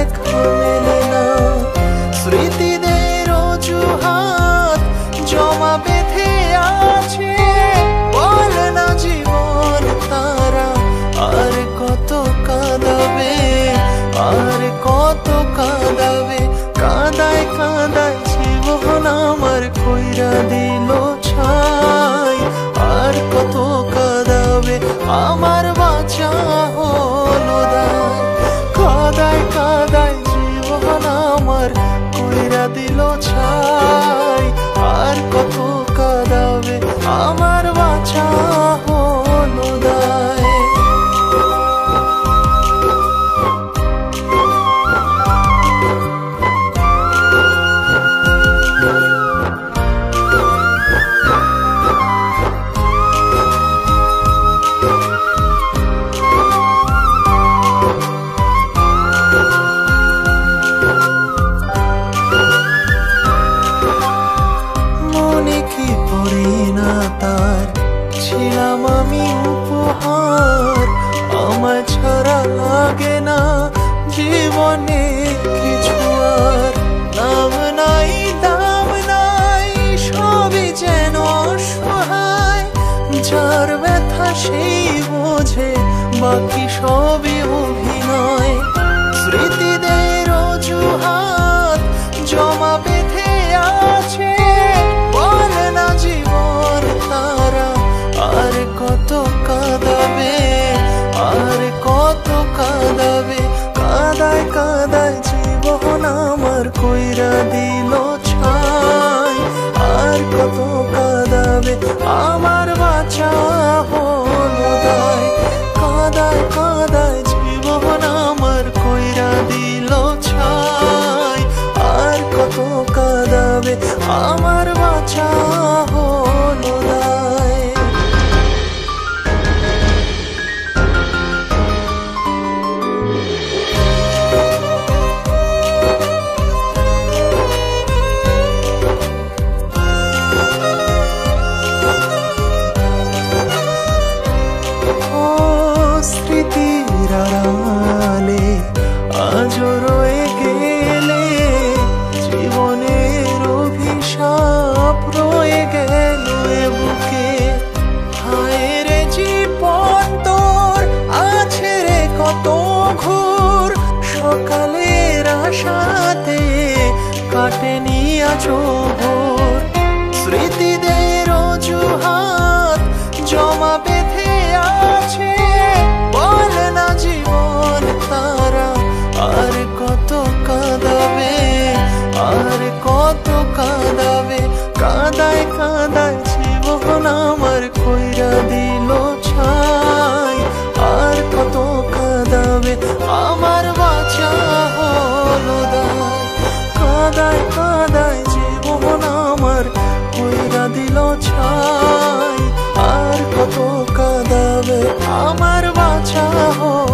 দেখা মেলে না। স্মৃতিদের অজুহাত জমা বেঁধে আছে, বলে না জীবন তারা আর কত কাঁদাবে, আর কত কাঁদাবে। কাঁদায় কাঁদায় জীবন আমার কইরা দিল ছাই, আর কত কাঁদাবে আমার বাঁচা হলো দায়। কাঁদায় কাঁদায় জীবন আমার কইরা দিল ছাই, আর কত কাঁদাবে আমার বাঁচা হলো দায়। তার ছিলাম আমি উপহার, আমার ছাড়া লাগে না জীবনে কিছু আর। নাম নাই দাম নাই সবই যেন অসহায়, যার ব্যথা সেই বোঝে বাকি সবই অভিনয়। স্মৃতিদের অজুহাত জমা বেঁধে আছে, বলে না জীবন তারা আর কত কাঁদাবে, আর কত কাঁদাবে। কাঁদায় কাঁদায় জীবন আমার কইরা দিল ছাই, আর কত কাঁদাবে আমার বাঁচা হলো দায়। কাঁদায় কাঁদায় জীবন আমার কইরা দিল ছাই, আর কত কাঁদাবে আমার বাঁচা হলো দায়। স্মৃতির আড়ালে আজও রয়ে গেলে, জীবনের অভিশাপ রয়ে গেল এ বুকে। হায় রে জীবন তোর আছে রে কত ঘোর, সকালের আশাতে কাটেনি আজও ভোর। স্মৃতিদের অজুহাত জমা বেঁধে আছে, বলে না জীবন তারা আর কত কাঁদাবে, আর কত কাঁদাবে। কাঁদায় কাঁদায় জীবন আমার কইরা দিল ছাই, আর কত কাঁদাবে আমার বাঁচা হলো দায়। কাঁদায় কাঁদায় জীবন আমার কইরা দিল ছাই, আর কত কাঁদাবে আমার বাঁচা হলো।